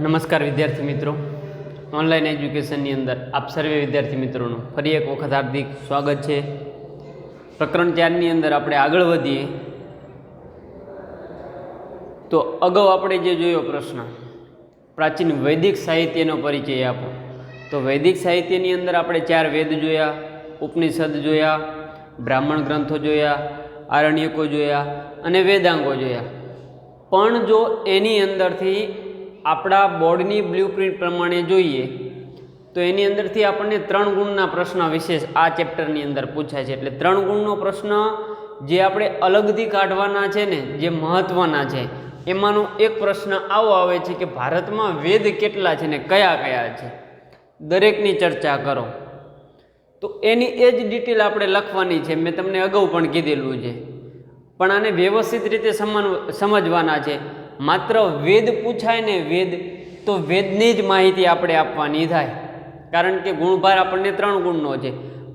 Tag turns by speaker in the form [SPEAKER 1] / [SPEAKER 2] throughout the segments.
[SPEAKER 1] નમસ્કાર વિદ્યાર્થી મિત્રો, ઓનલાઈન એજ્યુકેશનની અંદર આપ સર્વે વિદ્યાર્થી મિત્રોનું ફરી એક વખત હાર્દિક સ્વાગત છે। પ્રકરણ 4ની અંદર આપણે આગળ વધીએ તો અગાઉ આપણે જે જોયો પ્રશ્ન પ્રાચીન વૈદિક સાહિત્યનો પરિચય આપો, તો વૈદિક સાહિત્યની અંદર આપણે 4 વેદ જોયા, ઉપનિષદ જોયા, બ્રાહ્મણ ગ્રંથો જોયા, આરણ્યકો જોયા અને વેદાંગો જોયા। પણ જો એની અંદરથી આપણા બોર્ડની બ્લુપ્રિન્ટ પ્રમાણે જોઈએ તો એની અંદરથી આપણને 3 ગુણના પ્રશ્ન વિશેષ આ ચેપ્ટરની અંદર પૂછાય છે। એટલે 3 ગુણનો પ્રશ્ન જે આપણે અલગથી કાઢવાના છે ને, જે મહત્ત્વના છે, એમાંનો એક પ્રશ્ન આવો આવે છે કે ભારતમાં વેદ કેટલા છે ને કયા કયા છે, દરેકની ચર્ચા કરો। તો એની એ જ ડિટેલ આપણે લખવાની છે, મેં તમને અગાઉ પણ કીધેલું છે, પણ આને વ્યવસ્થિત રીતે સમજવાના છે। માત્ર વેદ પૂછાય ને વેદ, તો વેદની જ માહિતી આપણે આપવાની થાય, કારણ કે ગુણભાર આપણને 3 ગુણનો છે।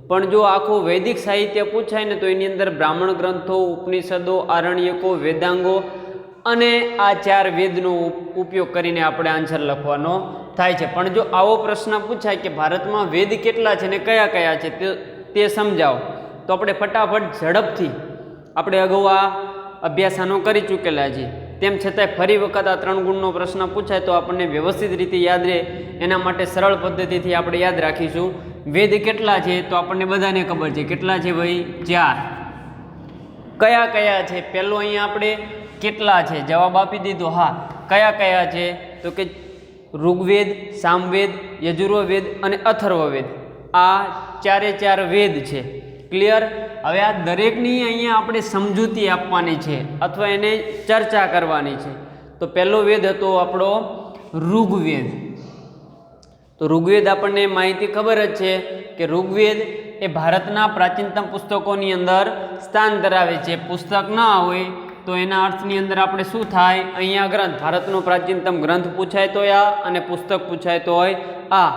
[SPEAKER 1] પણ જો આખું વૈદિક સાહિત્ય પૂછાય ને તો એની અંદર બ્રાહ્મણ ગ્રંથો, ઉપનિષદો, આરણ્યકો, વેદાંગો અને આ 4 વેદનો ઉપયોગ કરીને આપણે આન્સર લખવાનો થાય છે। પણ જો આવો પ્રશ્ન પૂછાય કે ભારતમાં વેદ કેટલા છે ને કયા કયા છે તે સમજાવો, તો આપણે ફટાફટ ઝડપથી આપણે અગાઉ આ અભ્યાસ આનો કરી ચૂકેલા છીએ, તેમ છતાંય ફરી વખત આ 3 ગુણનો પ્રશ્ન પૂછાય તો આપણને વ્યવસ્થિત રીતે યાદ રહે એના માટે સરળ પદ્ધતિથી આપણે યાદ રાખીશું। વેદ કેટલા છે તો આપણને બધાને ખબર છે, કેટલા છે ભાઈ? 4। કયા કયા છે? પહેલો અહીંયા આપણે કેટલા છે જવાબ આપી દીધો, હા। કયા કયા છે તો કે ઋગ્વેદ, સામવેદ, યજુર્વેદ અને અથર્વવેદ, આ 4 વેદ છે। ક્લિયર? હવે આ દરેકની અહીંયા આપણે સમજૂતી આપવાની છે અથવા એને ચર્ચા કરવાની છે। તો પહેલો વેદ હતો આપણો ઋગ્વેદ। તો ઋગ્વેદ આપણને માહિતી ખબર જ છે કે ઋગ્વેદ એ ભારતના પ્રાચીનતમ પુસ્તકોની અંદર સ્થાન ધરાવે છે। પુસ્તક ન હોય તો એના અર્થની અંદર આપણે શું થાય? અહીંયા ગ્રંથ, ભારતનો પ્રાચીનતમ ગ્રંથ પૂછાય તો આ, અને પુસ્તક પૂછાય તો હોય આ।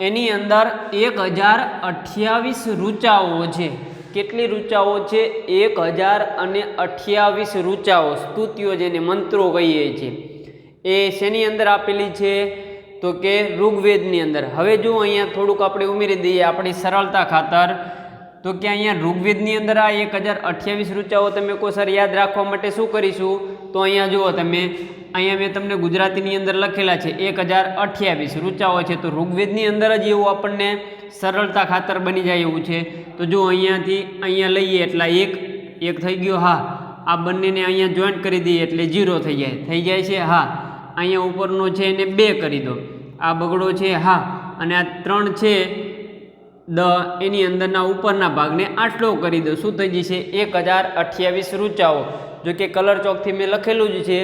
[SPEAKER 1] એની અંદર 1028 ઋચાઓ છે। કેટલી ઋચાઓ છે? 1028 ઋચાઓ, સ્તુતિઓ જેને મંત્રો કહીએ છીએ, એ શેની અંદર આપેલી છે? તો કે ઋગ્વેદની અંદર। હવે જો અહીંયા થોડુંક આપણે ઉમેરી દઈએ આપણી સરળતા ખાતર, તો કે અહીંયા ઋગ્વેદની અંદર આ 1028 ઋચાઓ તમે કોઈ સર યાદ રાખવા માટે શું કરીશું? તો અહીંયા જુઓ તમે, અહીંયા મેં તમને ગુજરાતીની અંદર લખેલા છે 1028 ઋચાઓ છે, તો ઋગ્વેદની અંદર જ એવું આપણને સરળતા ખાતર બની જાય એવું છે। તો જો અહીંયાથી અહીંયા લઈએ એટલે એક થઈ ગયો, હા। આ બંનેને અહીંયા જોઈન્ટ કરી દઈએ એટલે 0 થઈ જાય છે, હા। અહીંયા ઉપરનો છે એને 2 કરી દો, આ બગડો છે, હા। અને આ 3 છે એની અંદરના ઉપરના ભાગને આટલો કરી દો, શું થઈ જશે? 1028 ઋચાઓ। જો કે કલર ચોકથી મેં લખેલું જ છે,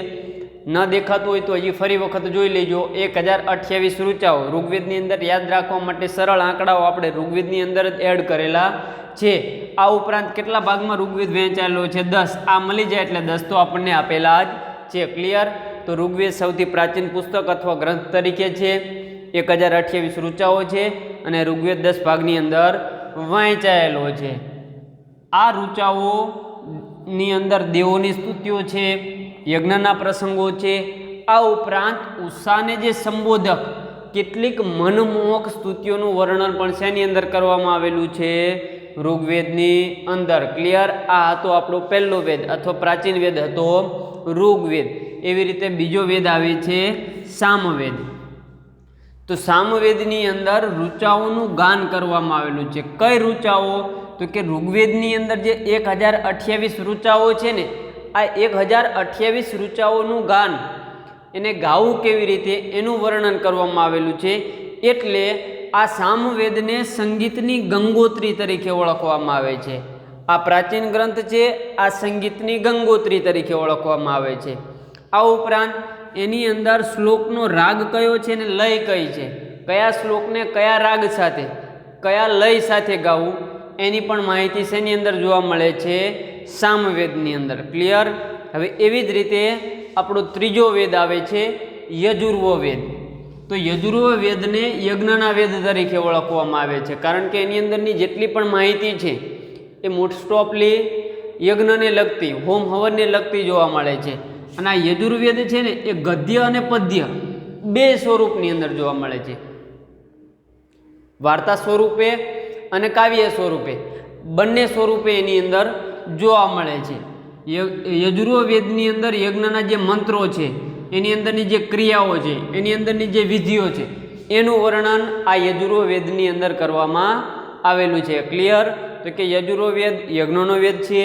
[SPEAKER 1] ન દેખાતું હોય તો હજી ફરી વખત જોઈ લેજો। 1028 ઋચાઓ ઋગ્વેદની અંદર યાદ રાખવા માટે સરળ આંકડાઓ આપણે ઋગ્વેદની અંદર જ એડ કરેલા છે। આ ઉપરાંત કેટલા ભાગમાં ઋગ્વેદ વહેંચાયેલો છે? 10। આ મળી જાય એટલે 10 તો આપણને આપેલા જ છે। ક્લિયર? તો ઋગ્વેદ સૌથી પ્રાચીન પુસ્તક અથવા ગ્રંથ તરીકે છે, 1028 ઋચાઓ છે અને ઋગ્વેદ 10 ભાગની અંદર વહેંચાયેલો છે। આ ઋચાઓની અંદર દેવોની સ્તુતિઓ છે, યજ્ઞના પ્રસંગો છે, આ ઉપરાંત ઉષાને જે સંબોધક કેટલીક મનમોહક સ્તુતિઓનું વર્ણન પણ શેની અંદર કરવામાં આવેલું છે? ઋગ્વેદની અંદર। ક્લિયર? આ હતો આપણો પહેલો વેદ અથવા પ્રાચીન વેદ હતો ઋગ્વેદ। એવી રીતે બીજો વેદ આવે છે સામવેદ। તો સામવેદની અંદર ઋચાઓનું ગાન કરવામાં આવેલું છે। કઈ ઋચાઓ? તો કે ઋગ્વેદની અંદર જે 1028 ઋચાઓ છે ને, આ 1028 ઋચાઓનું ગાન, એને ગાવું કેવી રીતે એનું વર્ણન કરવામાં આવેલું છે। એટલે આ સામવેદને સંગીતની ગંગોત્રી તરીકે ઓળખવામાં આવે છે। આ પ્રાચીન ગ્રંથ છે, આ સંગીતની ગંગોત્રી તરીકે ઓળખવામાં આવે છે। આ ઉપરાંત એની અંદર શ્લોકનો રાગ કયો છે ને લય કઈ છે, કયા શ્લોકને કયા રાગ સાથે, કયા લય સાથે ગાવું, એની પણ માહિતી શેની અંદર જોવા મળે છે? સામવેદની અંદર। ક્લિયર? હવે એવી જ રીતે આપણો ત્રીજો વેદ આવે છે યજુર્વેદ। તો યજુર્વેદને યજ્ઞના વેદ તરીકે ઓળખવામાં આવે છે, કારણ કે એની અંદરની જેટલી પણ માહિતી છે એ મોસ્ટ ઓફલી યજ્ઞને લગતી, હોમ હવનને લગતી જોવા મળે છે। અને આ યજુર્વેદ છે ને એ ગદ્ય અને પદ્ય બે સ્વરૂપની અંદર જોવા મળે છે, વાર્તા સ્વરૂપે અને કાવ્ય સ્વરૂપે, બંને સ્વરૂપે એની અંદર જોવા મળે છે. યજુર્વેદની અંદર યજ્ઞના જે મંત્રો છે, એની અંદરની જે ક્રિયાઓ છે, એની અંદરની જે વિધિઓ છે, એનું વર્ણન આ યજુર્વેદની અંદર કરવામાં આવેલું છે. ક્લિયર? તો કે યજુર્વેદ યજ્ઞનો વેદ છે,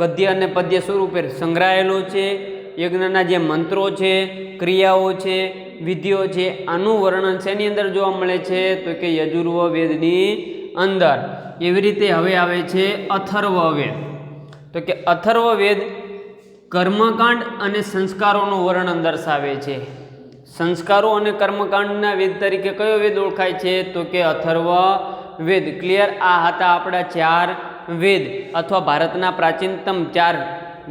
[SPEAKER 1] ગદ્ય અને પદ્ય સ્વરૂપે સંગ્રહાયેલો છે. યજ્ઞના જે મંત્રો છે, ક્રિયાઓ છે, વિધિઓ છે, આનું વર્ણન શેની અંદર જોવા મળે છે? તો કે યજુર્વેદની અંદર. એવી રીતે હવે આવે છે અથર્વવેદ. તો કે અથર્વવેદ કર્મકાંડ અને સંસ્કારોનું વર્ણન દર્શાવે છે. સંસ્કારો અને કર્મકાંડના વેદ તરીકે કયો વેદ ઓળખાય છે? તો કે અથર્વવેદ. ક્લિયર? આ હતા આપણા 4 વેદ અથવા ભારતના પ્રાચીનતમ 4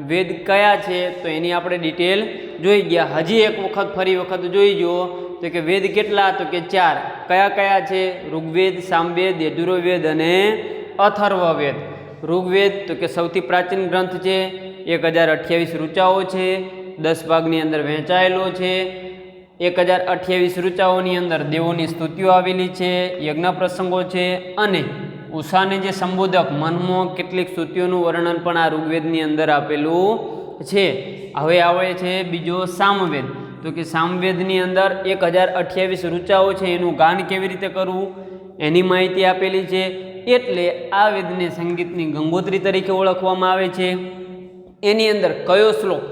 [SPEAKER 1] વેદ કયા છે, તો એની આપણે ડિટેલ જોઈ ગયા. હજી એક વખત ફરી વખત જોઈ જુઓ. તો કે વેદ કેટલા? તો કે 4. કયા કયા છે? ઋગ્વેદ, સામવેદ, યજુર્વેદ અને અથર્વવેદ. ઋગ્વેદ તો કે સૌથી પ્રાચીન ગ્રંથ છે, 1028 ઋચાઓ છે, 10 ભાગની અંદર વહેંચાયેલો છે. 1028 ઋચાઓની અંદર દેવોની સ્તુતિઓ આવેલી છે, યજ્ઞ પ્રસંગો છે, અને ઉષાને જે સંબોધક મનમોહક કેટલીક સ્તુતિઓનું વર્ણન પણ આ ઋગ્વેદની અંદર આપેલું છે. હવે આવે છે બીજો સામવેદ. તો કે સામવેદની અંદર 1028 ઋચાઓ છે, એનું ગાન કેવી રીતે કરવું એની માહિતી આપેલી છે. એટલે આ વેદને સંગીતની ગંગોત્રી તરીકે ઓળખવામાં આવે છે. એની અંદર કયો શ્લોક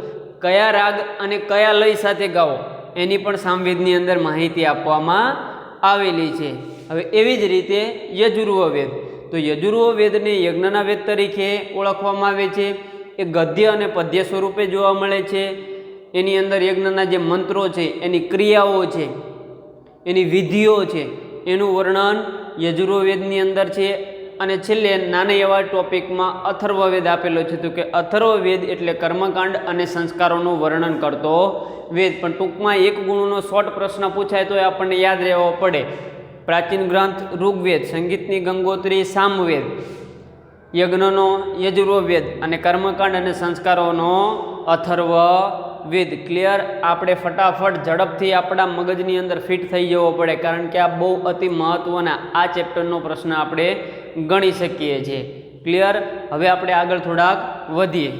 [SPEAKER 1] કયા રાગ અને કયા લય સાથે ગાવો એની પણ સામવેદની અંદર માહિતી આપવામાં આવેલી છે. હવે એવી જ રીતે યજુર્વેદ. તો યજુર્વેદને યજ્ઞના વેદ તરીકે ઓળખવામાં આવે છે. એ ગદ્ય અને પદ્ય સ્વરૂપે જોવા મળે છે. એની અંદર યજ્ઞના જે મંત્રો છે, એની ક્રિયાઓ છે, એની વિધિઓ છે, એનું વર્ણન યજુર્વેદની અંદર છે. અને છેલ્લે નાના એવા ટોપિકમાં અથર્વવેદ આપેલો છે. તો કે અથર્વવેદ એટલે કર્મકાંડ અને સંસ્કારોનું વર્ણન કરતો વેદ. પણ ટૂંકમાં એક ગુણનો શોર્ટ પ્રશ્ન પૂછાય તો આપણને યાદ રહેવો પડે. પ્રાચીન ગ્રંથ ઋગ્વેદ, સંગીતની ગંગોત્રી સામવેદ, યજ્ઞનો યજુર્વેદ અને કર્મકાંડ અને સંસ્કારોનો અથર્વવેદ. ક્લિયર? આપણે ફટાફટ ઝડપથી આપણા મગજની અંદર ફિટ થઈ જવો પડે, કારણ કે આ બહુ અતિ મહત્ત્વના આ ચેપ્ટરનો પ્રશ્ન આપણે ગણી શકીએ છીએ. ક્લિયર? હવે આપણે આગળ થોડાક વધીએ.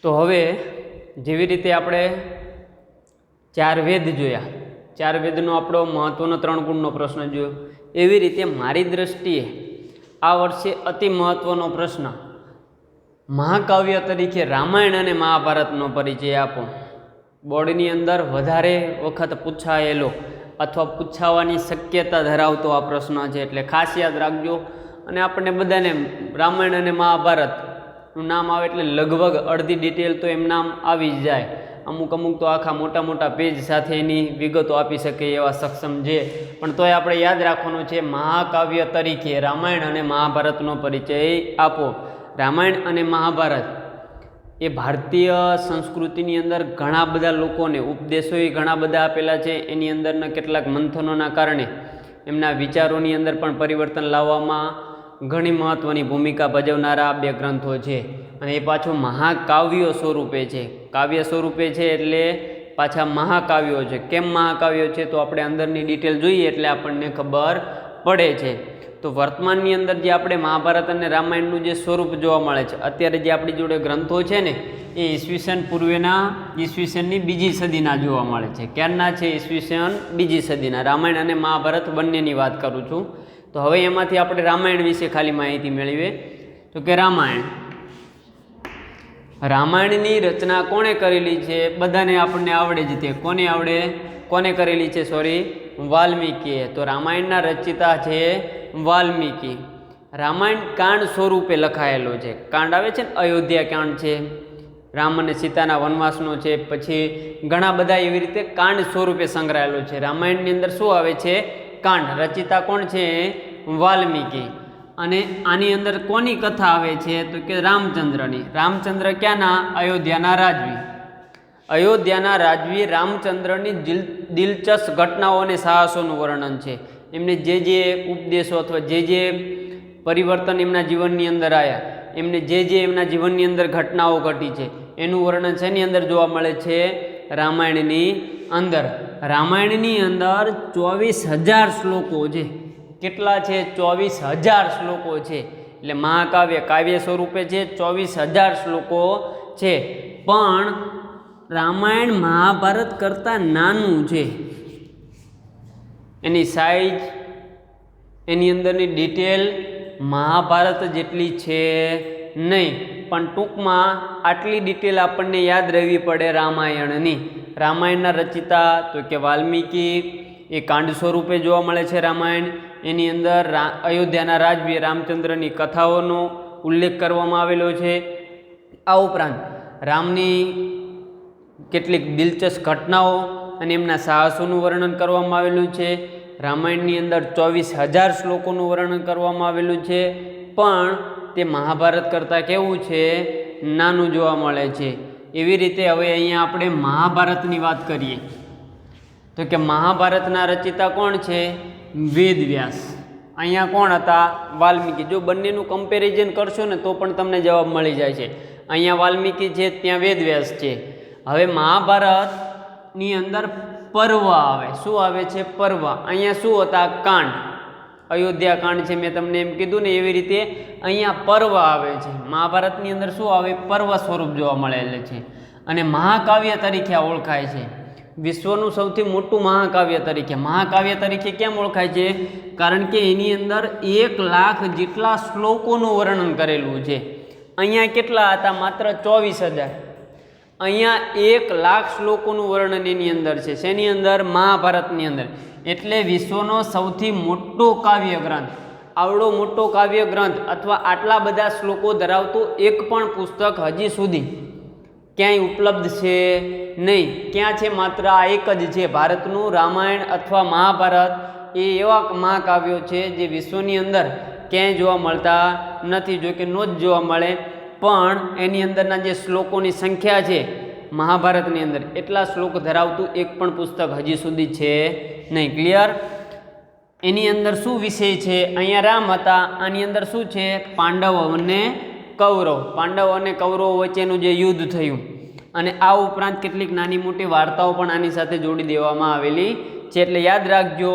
[SPEAKER 1] તો હવે જેવી રીતે આપણે 4 વેદ જોયા, 4 વેદનો આપણો મહત્ત્વનો 3 ગુણનો પ્રશ્ન જોયો, એવી રીતે મારી દૃષ્ટિએ આ વર્ષે અતિ મહત્ત્વનો પ્રશ્ન મહાકાવ્ય તરીકે રામાયણ અને મહાભારતનો પરિચય આપો. બોર્ડની અંદર વધારે વખત પૂછાયેલો અથવા પૂછાવાની શક્યતા ધરાવતો આ પ્રશ્ન છે, એટલે ખાસ યાદ રાખજો. અને આપણને બધાને રામાયણ અને મહાભારતનું નામ આવે એટલે લગભગ અડધી ડિટેલ તો એમ નામ આવી જ જાય. અમુક તો આખા મોટા મોટા પેજ સાથે એની વિગતો આપી શકે એવા સક્ષમ છે, પણ તોય આપણે યાદ રાખવાનું છે મહાકાવ્ય તરીકે રામાયણ અને મહાભારતનો પરિચય આપો. રામાયણ અને મહાભારત એ ભારતીય સંસ્કૃતિની અંદર ઘણા બધા લોકોને ઉપદેશો ઘણા બધા આપેલા છે. એની અંદરના કેટલાક મંથનોના કારણે એમના વિચારોની અંદર પણ પરિવર્તન લાવવામાં ઘણી મહત્ત્વની ભૂમિકા ભજવનારા 2 ગ્રંથો છે. અને એ પાછું મહાકાવ્યો સ્વરૂપે છે. કાવ્ય સ્વરૂપે છે એટલે પાછા મહાકાવ્યો છે. કેમ મહાકાવ્યો છે તો આપણે અંદરની ડિટેલ જોઈએ એટલે આપણને ખબર પડે છે. તો વર્તમાનની અંદર જે આપણે મહાભારત અને રામાયણનું જે સ્વરૂપ જોવા મળે છે, અત્યારે જે આપણી જોડે ગ્રંથો છે ને એ ઈસવીસન પૂર્વેના ઈસવીસનની 2જી સદીના જોવા મળે છે. ક્યારના છે? ઈસવીસન 2જી સદીના. રામાયણ અને મહાભારત બંનેની વાત કરું છું. તો હવે એમાંથી આપણે રામાયણ વિશે ખાલી માહિતી મેળવીએ. તો કે રામાયણની રચના કોણે કરેલી છે? બધાને આપણને આવડે જ તે. કોને આવડે? કોને કરેલી છે? વાલ્મીકીએ. તો રામાયણના રચિતા છે વાલ્મીકી. રામાયણ કાંડ સ્વરૂપે લખાયેલો છે. કાંડ આવે છે ને, અયોધ્યા કાંડ છે, રામ અને સીતાના વનવાસનો છે, પછી ઘણા બધા એવી રીતે કાંડ સ્વરૂપે સંગ્રહાયેલો છે. રામાયણની અંદર શું આવે છે? કાંડ. રચિતા કોણ છે? વાલ્મીકી. અને આની અંદર કોની કથા આવે છે? તો કે રામચંદ્રની. રામચંદ્ર ક્યાંના? અયોધ્યાના રાજવી. અયોધ્યાના રાજવી રામચંદ્રની દિલચસ્પ ઘટનાઓ અને સાહસોનું વર્ણન છે. એમને જે ઉપદેશો અથવા જે પરિવર્તન એમના જીવનની અંદર આવ્યા, એમને જે એમના જીવનની અંદર ઘટનાઓ ઘટી છે એનું વર્ણન શેની અંદર જોવા મળે છે? રામાયણની અંદર. રામાયણની અંદર 24,000 શ્લોકો છે. કેટલા છે? 24,000 શ્લોકો છે. એટલે મહાકાવ્ય કાવ્ય સ્વરૂપે છે, 24,000 શ્લોકો છે. પણ રામાયણ મહાભારત કરતાં નાનું છે. એની સાઈઝ, એની અંદરની ડિટેલ મહાભારત જેટલી છે નહીં. પણ ટૂંકમાં આટલી ડિટેલ આપણને યાદ રહેવી પડે રામાયણની. રામાયણના રચિતા તો કે વાલ્મીકી, એ કાંડ સ્વરૂપે જોવા મળે છે રામાયણ. એની અંદર અયોધ્યાના રાજવી રામચંદ્રની કથાઓનો ઉલ્લેખ કરવામાં આવેલો છે. આ ઉપરાંત રામની કેટલીક દિલચસ્પ ઘટનાઓ અને એમના સાહસોનું વર્ણન કરવામાં આવેલું છે. રામાયણની અંદર 24,000 શ્લોકોનું વર્ણન કરવામાં આવેલું છે. પણ તે મહાભારત કરતાં કેવું છે? નાનું જોવા મળે છે. એવી રીતે હવે અહીંયા આપણે મહાભારતની વાત કરીએ તો કે મહાભારતના રચિતા કોણ છે? વેદવ્યાસ. અહીંયા કોણ હતા? વાલ્મીકી. જો બંનેનું કમ્પેરિઝન કરશો ને તો પણ તમને જવાબ મળી જાય છે. અહીંયા વાલ્મીકી છે, ત્યાં વેદવ્યાસ છે. હવે મહાભારતની અંદર પર્વ આવે. શું આવે છે? પર્વ. અહીંયા શું હતા? કાંડ. અયોધ્યા કાંડ છે, મેં તમને એમ કીધું ને એવી રીતે અહીંયા પર્વ આવે છે. મહાભારતની અંદર શું આવે? પર્વ સ્વરૂપ જોવા મળેલ છે. અને મહાકાવ્ય તરીકે ઓળખાય છે. વિશ્વનું સૌથી મોટું મહાકાવ્ય તરીકે કેમ ઓળખાય છે? કારણ કે એની અંદર 1 લાખ જેટલા શ્લોકોનું વર્ણન કરેલું છે. અહીંયા કેટલા હતા? માત્ર 24,000. અહીંયા 1 લાખ શ્લોકોનું વર્ણન એની અંદર છે. શેની અંદર? મહાભારતની અંદર. એટલે વિશ્વનો સૌથી મોટો કાવ્ય ગ્રંથ, આવડો મોટો કાવ્ય ગ્રંથ અથવા આટલા બધા શ્લોકો ધરાવતું એક પણ પુસ્તક હજી સુધી ક્યાંય ઉપલબ્ધ છે નહીં. ક્યાં છે? માત્ર આ એક જ છે, ભારતનું રામાયણ અથવા મહાભારત. એ એવા મહાકાવ્યો છે જે વિશ્વની અંદર ક્યાંય જોવા મળતા નથી. જો કે નો જ જોવા મળે, પણ એની અંદરના જે શ્લોકોની સંખ્યા છે મહાભારતની અંદર, એટલા શ્લોક ધરાવતું એક પણ પુસ્તક હજી સુધી છે નહીં. ક્લિયર? એની અંદર શું વિષય છે? અહીંયા રામ હતા. આની અંદર શું છે? પાંડવ અને કૌરવ. પાંડવ અને કૌરવો વચ્ચેનું જે યુદ્ધ થયું. અને આ ઉપરાંત કેટલીક નાની મોટી વાર્તાઓ પણ આની સાથે જોડી દેવામાં આવેલી છે. એટલે યાદ રાખજો,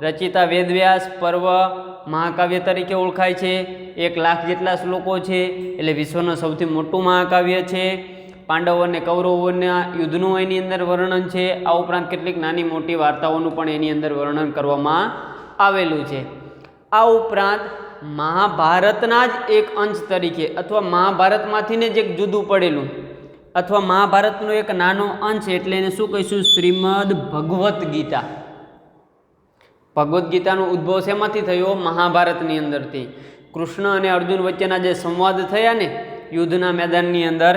[SPEAKER 1] રચિતા વેદવ્યાસ, પર્વ મહાકાવ્ય તરીકે ઓળખાય છે. 1 લાખ જેટલા શ્લોકો છે. એટલે વિશ્વનું સૌથી મોટું મહાકાવ્ય છે. પાંડવો અને કૌરવોના યુદ્ધનું એની અંદર વર્ણન છે. આ ઉપરાંત કેટલીક નાની મોટી વાર્તાઓનું પણ એની અંદર વર્ણન કરવામાં આવેલું છે. આ ઉપરાંત મહાભારતના જ એક અંશ તરીકે અથવા મહાભારતમાંથીને જ એક જુદું પડેલું અથવા મહાભારતનો એક નાનો અંશ, એટલે એને શું કહીશું? શ્રીમદ ભગવદ્ ગીતા. ભગવદ્ ગીતાનો ઉદ્ભવ શેમાંથી થયો? મહાભારતની અંદરથી. કૃષ્ણ અને અર્જુન વચ્ચેના જે સંવાદ થયા ને યુદ્ધના મેદાનની અંદર,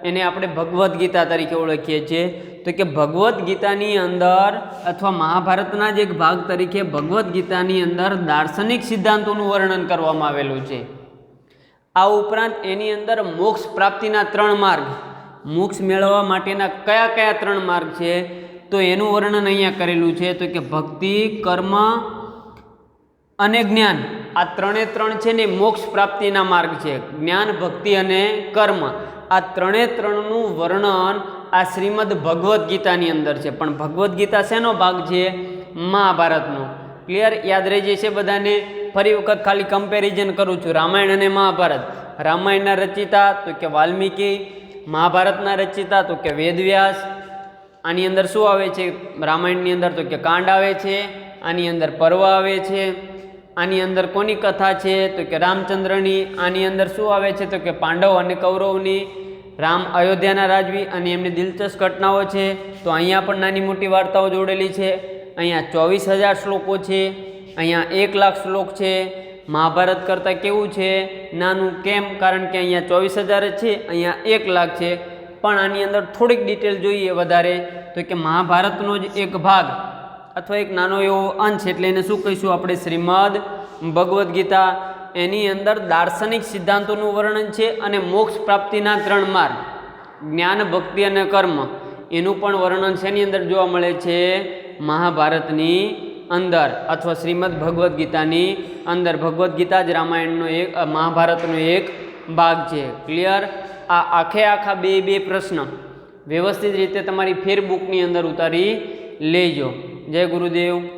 [SPEAKER 1] એને આપણે ભગવદ્ ગીતા તરીકે ઓળખીએ છીએ. તો કે ભગવદ્ ગીતાની અંદર અથવા મહાભારતના જ એક ભાગ તરીકે ભગવદ્ ગીતાની અંદર દાર્શનિક સિદ્ધાંતોનું વર્ણન કરવામાં આવેલું છે. આ ઉપરાંત એની અંદર મોક્ષ પ્રાપ્તિના 3 માર્ગ, મોક્ષ મેળવવા માટેના કયા કયા 3 માર્ગ છે તો એનું વર્ણન અહીંયા કરેલું છે. તો કે ભક્તિ, કર્મ અને જ્ઞાન. આ 3 છે ને મોક્ષ પ્રાપ્તિના માર્ગ છે. જ્ઞાન, ભક્તિ અને કર્મ. આ 3નું વર્ણન આ શ્રીમદ ભગવદ્ ગીતાની અંદર છે. પણ ભગવદ્ ગીતા શેનો ભાગ છે? મહાભારતનો. ક્લિયર? યાદ રહી જશે બધાને. ફરી વખત ખાલી કમ્પેરિઝન કરું છું રામાયણ અને મહાભારત. રામાયણના રચિતા તો કે વાલ્મીકી, મહાભારતના રચિતા તો કે વેદવ્યાસ. આની અંદર શું આવે છે? રામાયણની અંદર તો કે કાંડ આવે છે. આની અંદર પર્વ આવે છે. આની અંદર કોની કથા છે? તો કે રામચંદ્રની. આની અંદર શું આવે છે? તો કે પાંડવ અને કૌરવની. રામ અયોધ્યાના રાજવી અને એમની દિલચસ્પ ઘટનાઓ છે. તો અહીંયા પણ નાની મોટી વાર્તાઓ જોડેલી છે. અહીંયા 24,000 શ્લોકો છે. અહીંયા 1 લાખ શ્લોક છે. મહાભારત કરતાં કેવું છે? નાનું. કેમ? કારણ કે અહીંયા 24,000 છે, અહીંયા 1 લાખ છે. પણ આની અંદર થોડીક ડિટેલ જોઈએ વધારે તો કે મહાભારતનો જ એક ભાગ અથવા એક નાનો એવો અંશ, એટલે એને શું કહીશું આપણે? શ્રીમદ ભગવદ્ ગીતા. એની અંદર દાર્શનિક સિદ્ધાંતોનું વર્ણન છે અને મોક્ષ પ્રાપ્તિના 3 માર્ગ, જ્ઞાન, ભક્તિ અને કર્મ, એનું પણ વર્ણન શેની અંદર જોવા મળે છે? મહાભારતની અંદર અથવા શ્રીમદ ભગવદ્ ગીતાની અંદર. ભગવદ્ ગીતા જ રામાયણનો એક મહાભારતનો એક ભાગ છે. ક્લિયર? આ આખા બે પ્રશ્ન વ્યવસ્થિત રીતે તમારી ફેરબુકની અંદર ઉતારી લેજો. જય ગુરુદેવ.